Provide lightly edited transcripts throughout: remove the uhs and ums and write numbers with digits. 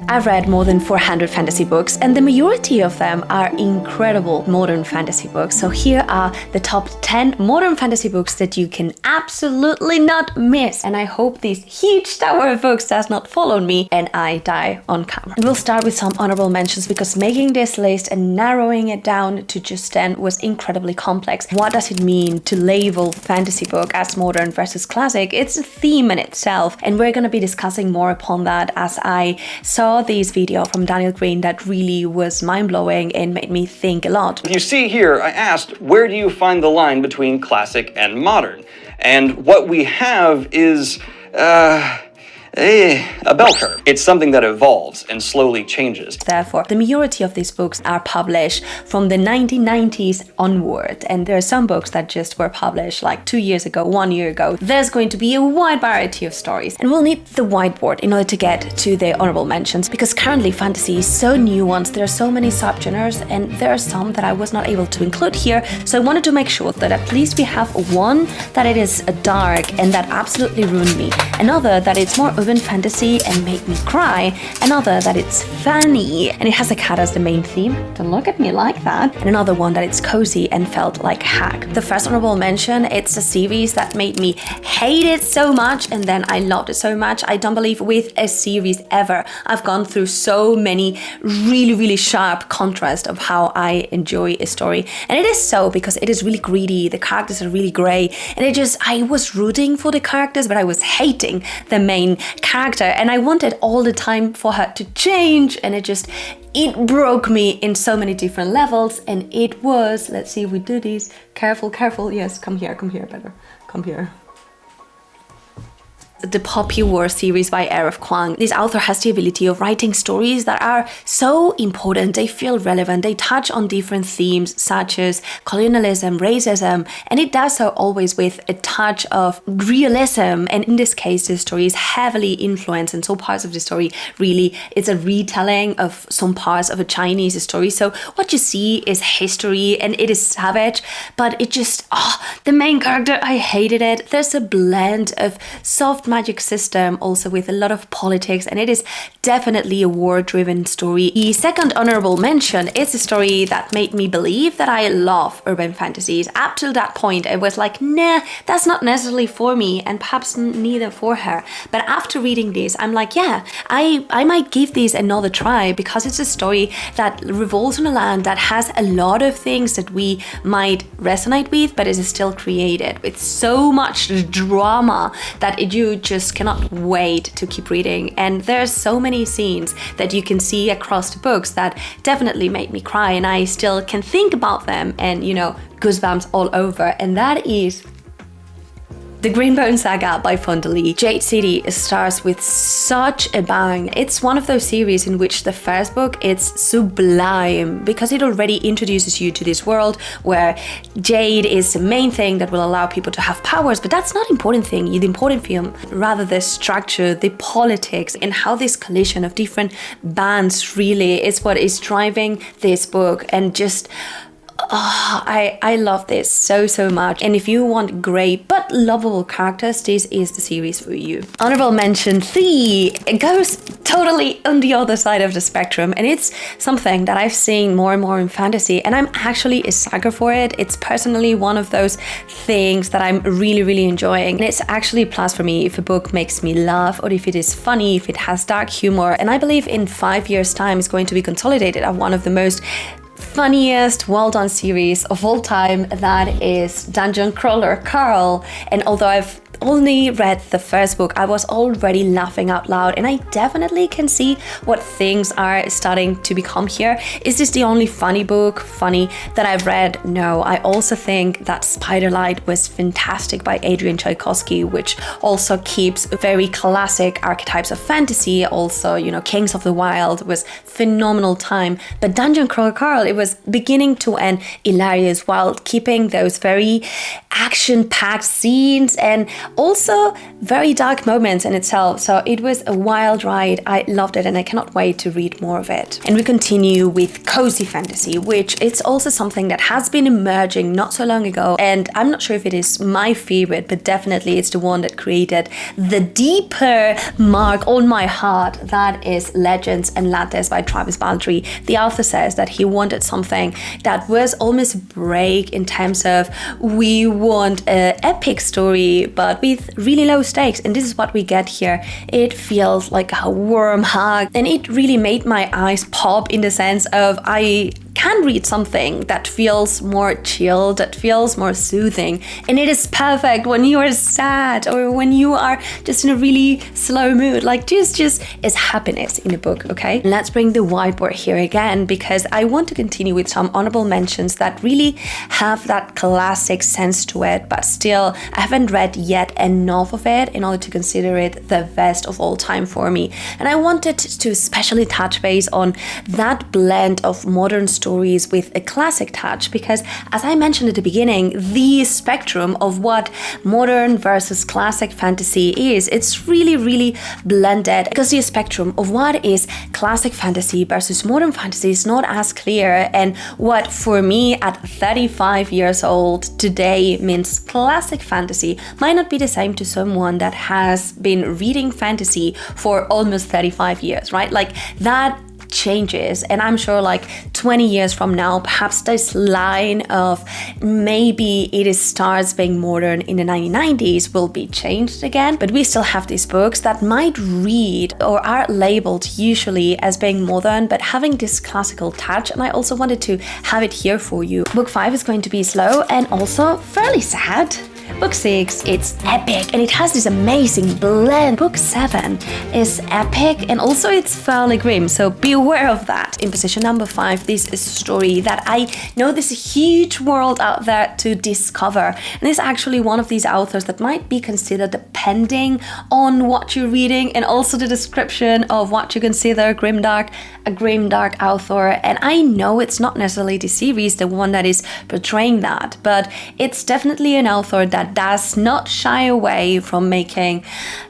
I've read more than 400 fantasy books, and the majority of them are incredible modern fantasy books. So here are the top 10 modern fantasy books that you can absolutely not miss. And I hope this huge tower of books does not follow me and I die on camera. And we'll start with some honorable mentions, because making this list and narrowing it down to just 10 was incredibly complex. What does it mean to label fantasy book as modern versus classic? It's a theme in itself, and we're going to be discussing more upon that as I saw this video from Daniel Green that really was mind-blowing and made me think a lot. You see here, I asked, where do you find the line between classic and modern? And what we have is, a bell curve. It's something that evolves and slowly changes. Therefore, the majority of these books are published from the 1990s onward, and there are some books that just were published like 2 years ago, 1 year ago. There's going to be a wide variety of stories, and we'll need the whiteboard in order to get to the honorable mentions, because currently fantasy is so nuanced. There are so many subgenres, and there are some that I was not able to include here, so I wanted to make sure that at least we have one that it is dark and that absolutely ruined me, another that it's more urban fantasy and made me cry, another that it's funny and it has a cat as the main theme, don't look at me like that, and another one that it's cozy and felt like hack. The first honorable mention, it's a series that made me hate it so much and then I loved it so much. I don't believe with a series ever I've gone through so many really sharp contrast of how I enjoy a story, and it is so because it is really greedy, the characters are really grey, and I was rooting for the characters but I was hating the main character, and I wanted all the time for her to change, and it broke me in so many different levels. And it was, let's see if we do these, careful, yes, come here better, come here. The Poppy War series by R.F. Kuang. This author has the ability of writing stories that are so important, they feel relevant, they touch on different themes such as colonialism, racism, and it does so always with a touch of realism. And in this case, the story is heavily influenced, and some parts of the story really it's a retelling of some parts of a Chinese story. So what you see is history, and it is savage, but it the main character, I hated it. There's a blend of soft magic system also with a lot of politics, and it is definitely a war-driven story. The second honorable mention is a story that made me believe that I love urban fantasies. Up to that point I was like, nah, that's not necessarily for me, and perhaps neither for her. But after reading this, I'm like, yeah, I might give this another try, because it's a story that revolves on a land that has a lot of things that we might resonate with, but is still created with so much drama that you just cannot wait to keep reading. And there's so many scenes that you can see across the books that definitely made me cry, and I still can think about them and goosebumps all over, and that is The Greenbone Saga by Fonda Lee. Jade City starts with such a bang. It's one of those series in which the first book it's sublime, because it already introduces you to this world where Jade is the main thing that will allow people to have powers, but that's not the important thing. The important thing, rather the structure, the politics, and how this collision of different bands really is what is driving this book. And just I love this so much, and if you want great but lovable characters, this is the series for you. Honorable mention 3, it goes totally on the other side of the spectrum, and it's something that I've seen more and more in fantasy, and I'm actually a sucker for it. It's personally one of those things that I'm really enjoying, and it's actually a plus for me if a book makes me laugh, or if it is funny, if it has dark humor. And I believe in 5 years' time it's going to be consolidated as one of the most funniest, well-done series of all time. That is Dungeon Crawler Carl. And although I've only read the first book, I was already laughing out loud, and I definitely can see what things are starting to become here. Is this the only funny that I've read? No, I also think that Spiderlight was fantastic by Adrian Tchaikovsky, which also keeps very classic archetypes of fantasy. Also, Kings of the Wild was phenomenal time, but Dungeon Crawler Carl, it was beginning to end hilarious while keeping those very action-packed scenes and also very dark moments in itself. So it was a wild ride. I loved it and I cannot wait to read more of it. And we continue with cozy fantasy, which it's also something that has been emerging not so long ago. And I'm not sure if it is my favorite, but definitely it's the one that created the deeper mark on my heart. That is Legends and Lattes by Travis Baldree. The author says that he wanted something that was almost a break in terms of we want an epic story, but with really low stakes. And this is what we get here. It feels like a warm hug, and it really made my eyes pop in the sense of I can read something that feels more chill, that feels more soothing. And it is perfect when you are sad or when you are just in a really slow mood. Like just is happiness in a book, okay? Let's bring the whiteboard here again, because I want to continue with some honorable mentions that really have that classic sense to it, but still I haven't read yet enough of it in order to consider it the best of all time for me. And I wanted to especially touch base on that blend of modern stories with a classic touch, because as I mentioned at the beginning, the spectrum of what modern versus classic fantasy is, it's really blended, because the spectrum of what is classic fantasy versus modern fantasy is not as clear. And what for me at 35 years old today means classic fantasy might not be the same to someone that has been reading fantasy for almost 35 years, right? Like that changes. And I'm sure like 20 years from now, perhaps this line of maybe it starts being modern in the 1990s will be changed again, but we still have these books that might read or are labeled usually as being modern but having this classical touch. And I also wanted to have it here for you. Book 5 is going to be slow and also fairly sad. Book 6, it's epic and it has this amazing blend. Book 7 is epic and also it's fairly grim, so be aware of that. In position number 5, this is a story that I know there's a huge world out there to discover. And it's actually one of these authors that might be considered, depending on what you're reading and also the description of what you consider grimdark, a grimdark author. And I know it's not necessarily the series, the one that is portraying that, but it's definitely an author that does not shy away from making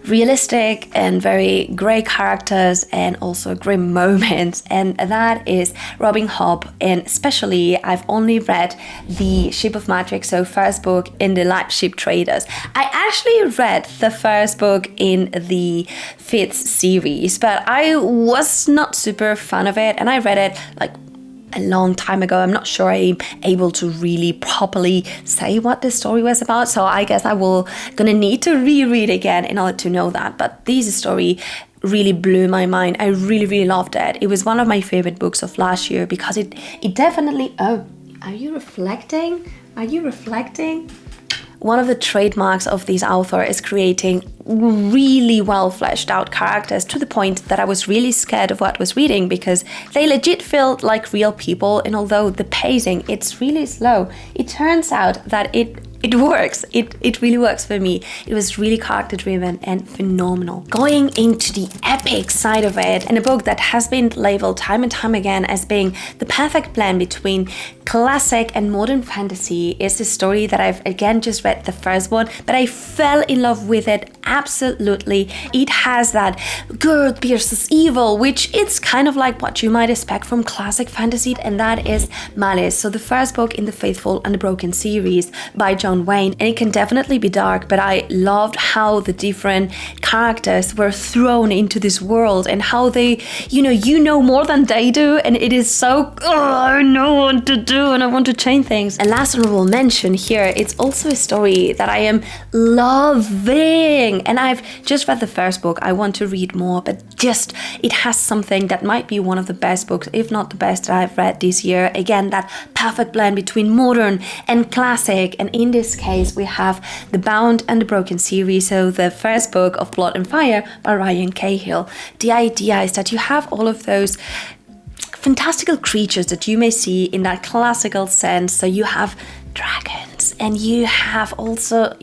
realistic and very grey characters and also grim moments, and that is Robin Hobb. And especially I've only read the Ship of Magic, so first book in the Light Ship Traders. I actually read the first book in the 5th series, but I was not super fan of it, and I read it like a long time ago. I'm not sure I'm able to really properly say what the story was about, so I guess I will gonna need to reread again in order to know that. But this story really blew my mind. I really loved it. It was one of my favorite books of last year because it definitely... Oh, are you reflecting? Are you reflecting? One of the trademarks of this author is creating really well fleshed out characters to the point that I was really scared of what I was reading, because they legit felt like real people. And although the pacing, it's really slow, it turns out that it works. It really works for me. It was really character driven and phenomenal. Going into the epic side of it, and a book that has been labeled time and time again as being the perfect blend between classic and modern fantasy, is the story that I've again just read the first one, but I fell in love with it absolutely. It has that good versus evil, which it's kind of like what you might expect from classic fantasy, and that is Malice. So the first book in the Faithful and the Broken series by John Wayne, and it can definitely be dark, but I loved how the different characters were thrown into this world and how they, you know more than they do, and it is so, I know what to do and I want to change things. And last honorable mention here, it's also a story that I am loving, and I've just read the first book. I want to read more, but just it has something that might be one of the best books, if not the best, that I've read this year. Again, that perfect blend between modern and classic, and in this case we have the Bound and the Broken series, so the first book of Blood and Fire by Ryan Cahill. The idea is that you have all of those fantastical creatures that you may see in that classical sense. So you have dragons and you have also,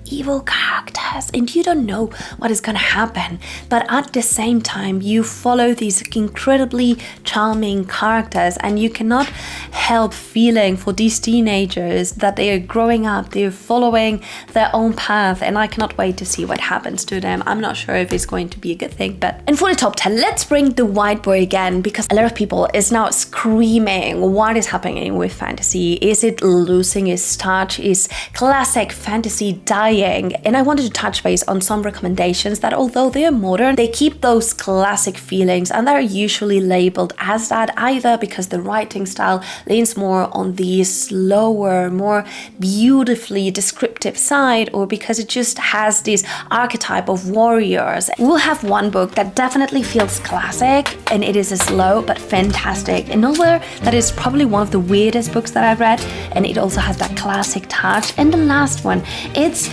evil characters, and you don't know what is going to happen. But at the same time, you follow these incredibly charming characters, and you cannot help feeling for these teenagers that they are growing up, they're following their own path, and I cannot wait to see what happens to them. I'm not sure if it's going to be a good thing, but... And for the top 10, let's bring the white boy again, because a lot of people is now screaming, what is happening with fantasy? Is it losing its touch? Is classic fantasy dying? And I wanted to touch base on some recommendations that, although they are modern, they keep those classic feelings, and they're usually labeled as that either because the writing style leans more on the slower, more beautifully descriptive side, or because it just has this archetype of warriors. We'll have one book that definitely feels classic, and it is a slow but fantastic a novel that is probably one of the weirdest books that I've read, and it also has that classic touch. And the last one, it's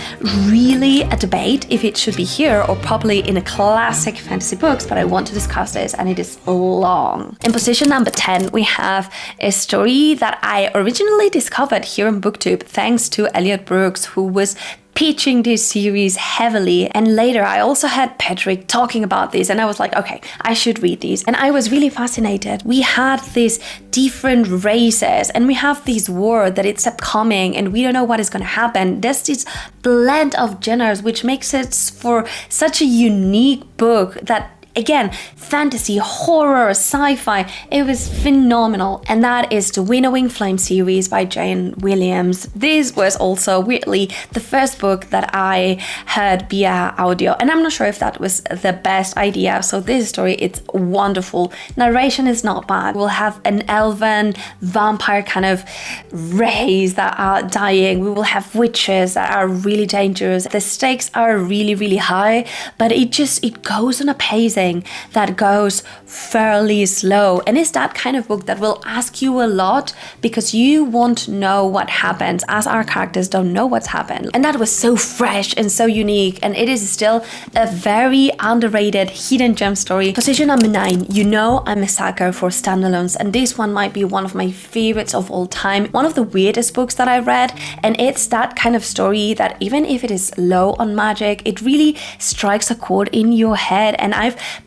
really a debate if it should be here or probably in a classic fantasy books, but I want to discuss this, and it is long. In position number 10, we have a story that I originally discovered here on BookTube thanks to Elliot Brooks, who was pitching this series heavily, and later I also had Patrick talking about this, and I was like, okay, I should read these, and I was really fascinated. We had these different races, and we have this war that it's upcoming, and we don't know what is going to happen. There's this blend of genres which makes it for such a unique book that, again, fantasy, horror, sci-fi, it was phenomenal. And that is the Winnowing Flame series by Jane Williams. This was also weirdly the first book that I heard via audio, and I'm not sure if that was the best idea. So this story, it's wonderful. Narration is not bad. We'll have an elven vampire kind of race that are dying. We will have witches that are really dangerous. The stakes are really, really high, but it goes on a pacing that goes fairly slow, and it's that kind of book that will ask you a lot because you want to know what happens, as our characters don't know what's happened. And that was so fresh and so unique, and it is still a very underrated hidden gem story. Position number 9, I'm a sucker for standalones, and this one might be one of my favorites of all time, one of the weirdest books that I read, and it's that kind of story that even if it is low on magic, it really strikes a chord in your head. And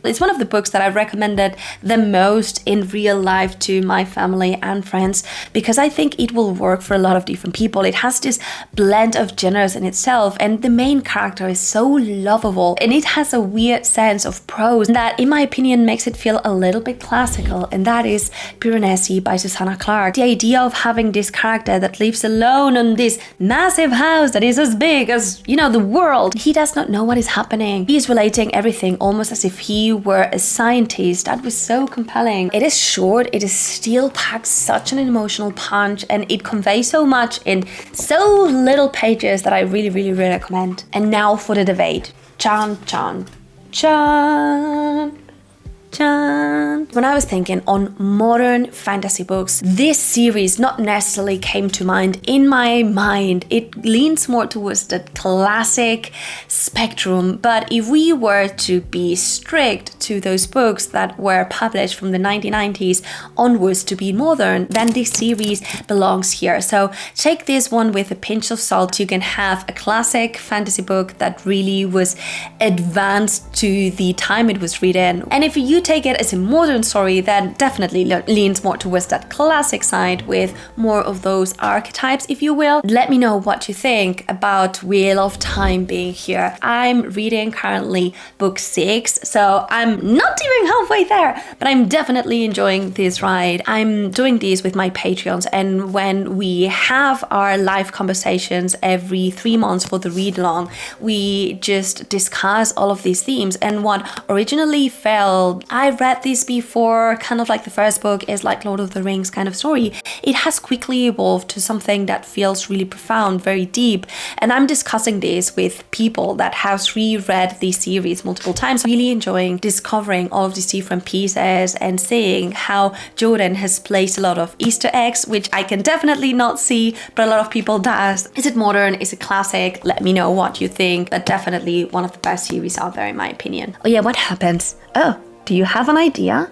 it's one of the books that I've recommended the most in real life to my family and friends, because I think it will work for a lot of different people. It has this blend of genres in itself, and the main character is so lovable, and it has a weird sense of prose that, in my opinion, makes it feel a little bit classical, and that is Piranesi by Susanna Clarke. The idea of having this character that lives alone on this massive house that is as big as, the world. He does not know what is happening. He is relating everything almost as if he were a scientist. That was so compelling. It is short, it is still packs such an emotional punch, and it conveys so much in so little pages that I really, really, really recommend. And now for the debate. Chan. When I was thinking on modern fantasy books, this series not necessarily came to mind. In my mind, it leans more towards the classic spectrum, but if we were to be strict to those books that were published from the 1990s onwards to be modern, then this series belongs here. So take this one with a pinch of salt. You can have a classic fantasy book that really was advanced to the time it was written, and if you take it as a modern story, then definitely leans more towards that classic side with more of those archetypes, if you will. Let me know what you think about Wheel of Time being here. I'm reading currently book 6, so I'm not even halfway there, but I'm definitely enjoying this ride. I'm doing these with my Patreons, and when we have our live conversations every 3 months for the read along, we just discuss all of these themes. And what originally felt, I've read this before, kind of like the first book is like Lord of the Rings kind of story, it has quickly evolved to something that feels really profound, very deep. And I'm discussing this with people that have reread the series multiple times, really enjoying discovering all of these different pieces and seeing how Jordan has placed a lot of Easter eggs, which I can definitely not see, but a lot of people does. Is it modern? Is it classic? Let me know what you think, but definitely one of the best series out there in my opinion. Oh yeah, what happens? Oh, do you have an idea?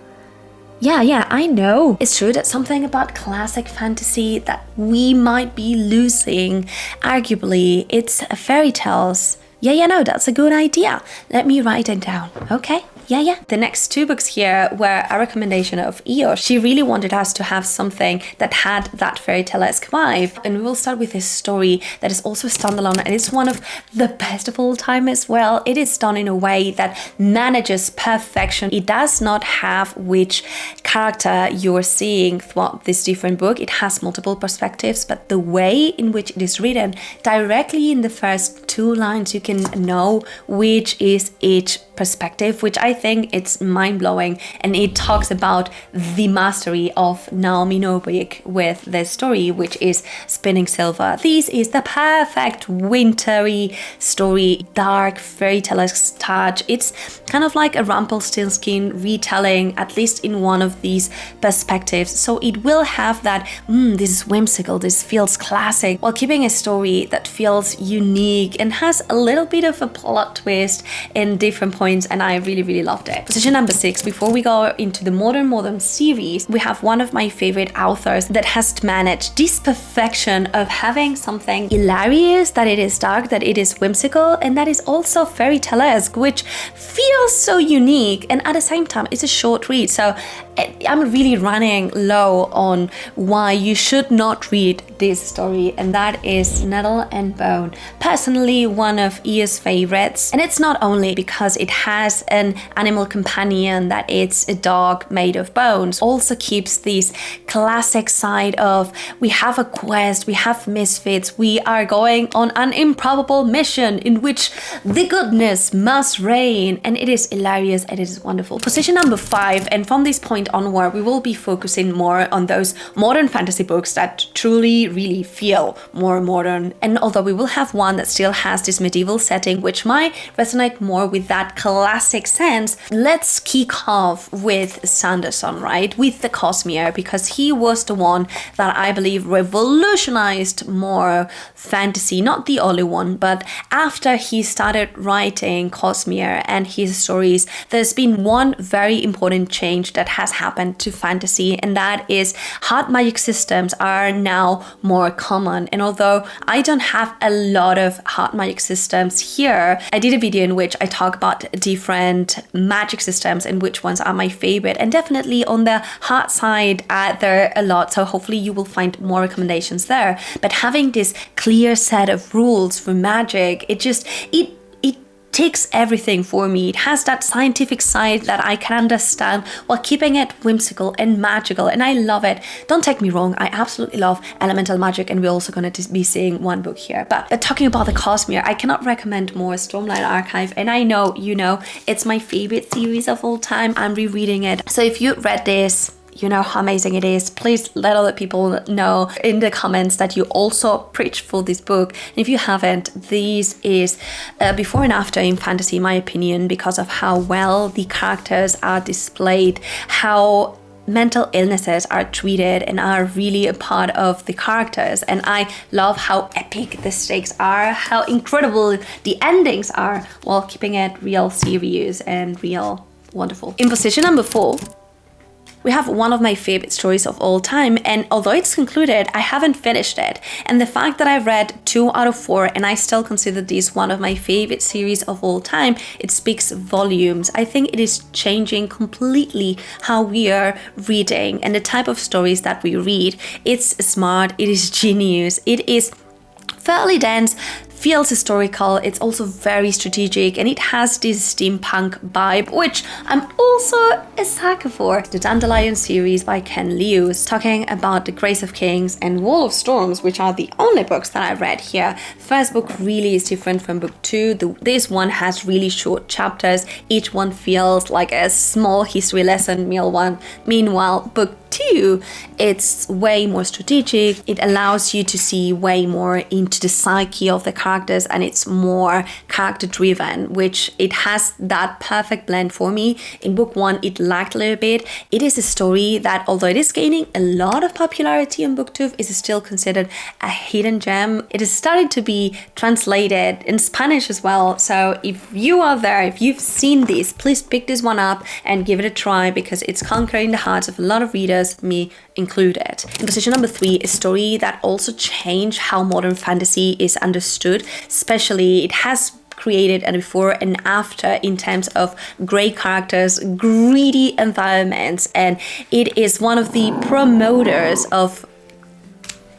Yeah, I know. It's true that something about classic fantasy that we might be losing, arguably, it's fairy tales. Yeah, no, that's a good idea. Let me write it down, okay? Yeah. The next two books here were a recommendation of Io. She really wanted us to have something that had that fairy tale-esque vibe. And we will start with this story that is also standalone, and it's one of the best of all time as well. It is done in a way that manages perfection. It does not have which character you're seeing throughout this different book. It has multiple perspectives, but the way in which it is written, directly in the first two lines, you can know which is each perspective, which I think it's mind-blowing, and it talks about the mastery of Naomi Novik with this story, which is Spinning Silver. This is the perfect wintry story, dark fairy tale-esque touch. It's kind of like a Rumpelstiltskin retelling, at least in one of these perspectives. So it will have that, this is whimsical, this feels classic, while keeping a story that feels unique and has a little bit of a plot twist in different points, and I really loved it. Position number 6, before we go into the modern series, we have one of my favorite authors that has managed this perfection of having something hilarious, that it is dark, that it is whimsical, and that is also fairy tale-esque, which feels so unique, and at the same time it's a short read. So I'm really running low on why you should not read this story, and that is Nettle and Bone. Personally, one of Ia's favorites, and it's not only because it has an animal companion, that it's a dog made of bones, also keeps this classic side of we have a quest, we have misfits, we are going on an improbable mission in which the goodness must reign, and it is hilarious and it is wonderful. Position number 5, and from this point onward we will be focusing more on those modern fantasy books that truly really feel more modern, and although we will have one that still has this medieval setting which might resonate more with that classic sense, let's kick off with Sanderson, right? With the Cosmere, because he was the one that I believe revolutionized more fantasy, not the only one, but after he started writing Cosmere and his stories, there's been one very important change that has happened to fantasy, and that is hard magic systems are now more common. And although I don't have a lot of hard magic systems here, I did a video in which I talk about different magic systems and which ones are my favorite, and definitely on the hard side there are a lot, so hopefully you will find more recommendations there. But having this clear set of rules for magic, it ticks everything for me. It has that scientific side that I can understand while keeping it whimsical and magical, and I love it. Don't take me wrong, I absolutely love elemental magic, and we're also going to be seeing one book here. But talking about the Cosmere, I cannot recommend more Stormlight Archive, and I know you know it's my favorite series of all time. I'm rereading it, so if you read this, you know how amazing it is. Please let other people know in the comments that you also preach for this book. And if you haven't, this is before and after in fantasy, in my opinion, because of how well the characters are displayed, how mental illnesses are treated and are really a part of the characters. And I love how epic the stakes are, how incredible the endings are, while keeping it real serious and real wonderful. In position number 4, we have one of my favorite stories of all time, and although it's concluded, I haven't finished it. And the fact that I've read 2 out of 4 and I still consider this one of my favorite series of all time, it speaks volumes. I think it is changing completely how we are reading and the type of stories that we read. It's smart, it is genius, it is fairly dense, feels historical, it's also very strategic, and it has this steampunk vibe, which I'm also a sucker for. The Dandelion series by Ken Liu, talking about the Grace of Kings and Wall of Storms, which are the only books that I read here. The first book really is different from book 2. This one has really short chapters. Each one feels like a small history lesson. Meanwhile, book 2 2, it's way more strategic. It allows you to see way more into the psyche of the characters, and it's more character driven, which it has that perfect blend for me. In book 1, it lacked a little bit. It is a story that, although it is gaining a lot of popularity in book 2, is still considered a hidden gem. It is starting to be translated in Spanish as well. So if you are there, if you've seen this, please pick this one up and give it a try, because it's conquering the hearts of a lot of readers, me included. In position number 3, a story that also changed how modern fantasy is understood. Especially, it has created a before and after in terms of great characters, greedy environments, and it is one of the promoters of,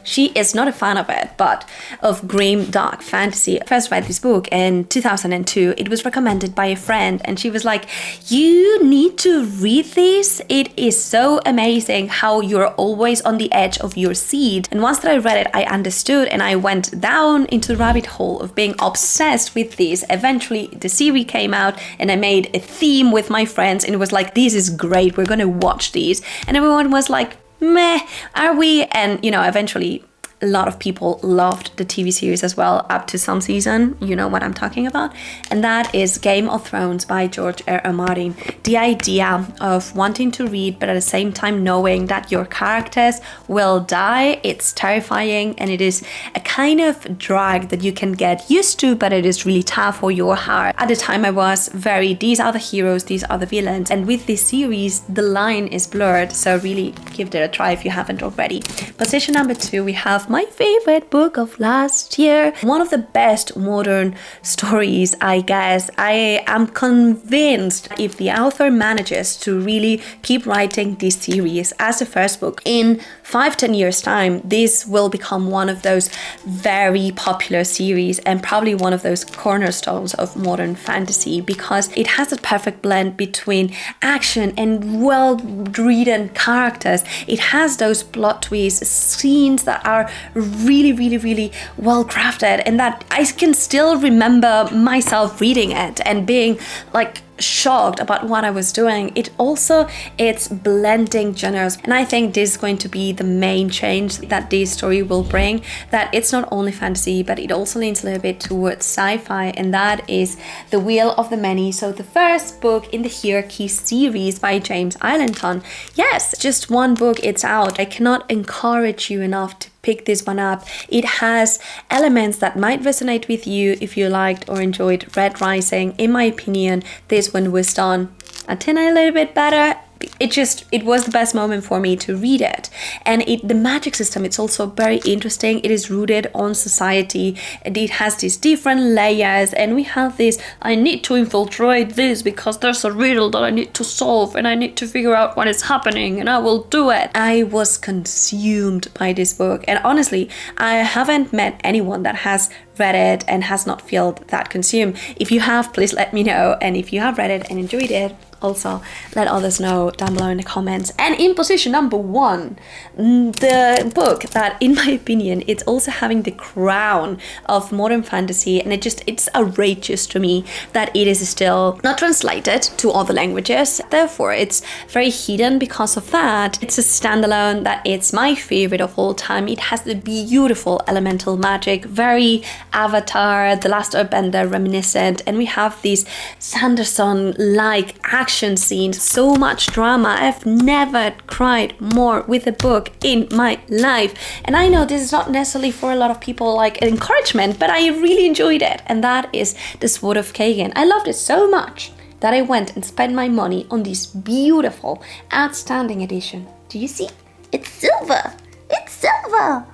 she is not a fan of it, but of grim, dark fantasy. I first read this book in 2002. It was recommended by a friend, and she was like, you need to read this. It is so amazing how you're always on the edge of your seat. And once that I read it, I understood, and I went down into the rabbit hole of being obsessed with this. Eventually, the series came out, and I made a theme with my friends, and it was like, this is great, we're gonna watch these. And everyone was like, meh, are we? And, you know, eventually a lot of people loved the TV series as well, up to some season, you know what I'm talking about. And that is Game of Thrones by George R.R. Martin. The idea of wanting to read, but at the same time knowing that your characters will die, it's terrifying, and it is a kind of drag that you can get used to, but it is really tough for your heart. At the time I was very, these are the heroes, these are the villains, and with this series the line is blurred, so really give it a try if you haven't already. Position number 2, we have my favorite book of last year. One of the best modern stories, I guess. I am convinced if the author manages to really keep writing this series as a first book, in 5-10 years time, this will become one of those very popular series and probably one of those cornerstones of modern fantasy, because it has a perfect blend between action and well-written characters. It has those plot twists, scenes that are really well crafted, and that I can still remember myself reading it and being like shocked about what I was doing. It's blending genres, and I think this is going to be the main change that this story will bring, that it's not only fantasy, but it also leans a little bit towards sci-fi, and that is The Wheel of the Many. So the first book in the Hierarchy series by James Ilenton. Yes, just one book, it's out. I cannot encourage you enough to pick this one up. It has elements that might resonate with you if you liked or enjoyed Red Rising. In my opinion, this one was done a little bit better. It was the best moment for me to read it. And the magic system, it's also very interesting. It is rooted on society, and it has these different layers, and we have this, I need to infiltrate this because there's a riddle that I need to solve, and I need to figure out what is happening, and I will do it. I was consumed by this book, and honestly, I haven't met anyone that has read it and has not felt that consumed. If you have, please let me know, and if you have read it and enjoyed it, also let others know down below in the comments. And in position number 1, the book that, in my opinion, it's also having the crown of modern fantasy, and it's outrageous to me that it is still not translated to other languages. Therefore, it's very hidden because of that. It's a standalone that it's my favorite of all time. It has the beautiful elemental magic, very Avatar, The Last Airbender reminiscent, and we have these Sanderson-like action scenes, so much drama. I've never cried more with a book in my life, and I know this is not necessarily for a lot of people like encouragement, but I really enjoyed it, and that is The Sword of Kagan. I loved it so much that I went and spent my money on this beautiful, outstanding edition. Do you see? It's silver. It's silver.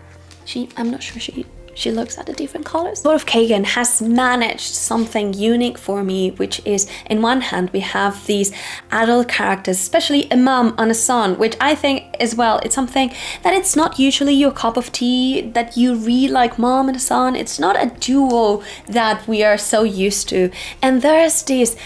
I'm not sure she looks at the different colors. Sword of Kagan has managed something unique for me, which is, in one hand, we have these adult characters, especially a mom and a son, which I think as well, it's something that it's not usually your cup of tea, that you read like mom and a son. It's not a duo that we are so used to. And there's this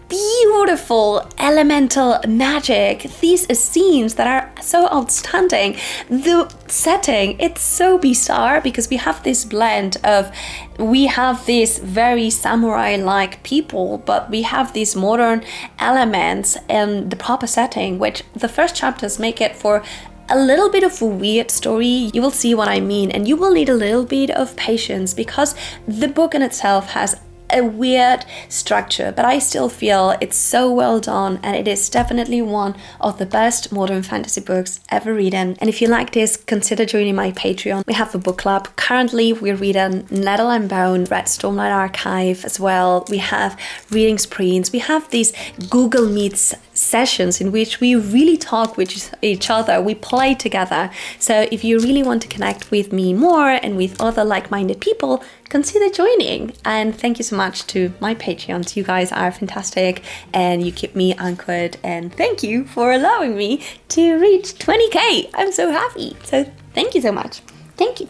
beautiful elemental magic, these scenes that are so outstanding. The setting, it's so bizarre because we have this blend of, we have these very samurai-like people, but we have these modern elements and the proper setting, which the first chapters make it for a little bit of a weird story. You will see what I mean, and you will need a little bit of patience because the book in itself has a weird structure, but I still feel it's so well done, and it is definitely one of the best modern fantasy books ever written. And if you like this, consider joining my Patreon. We have a book club. Currently we're reading Nettle and Bone, Red Stormlight Archive as well. We have reading sprints. We have these Google Meets sessions in which we really talk with each other. We play together. So if you really want to connect with me more and with other like-minded people, consider joining. And thank you so much to my Patreons. You guys are fantastic and you keep me anchored, and thank you for allowing me to reach 20k. I'm so happy. So thank you so much. Thank you.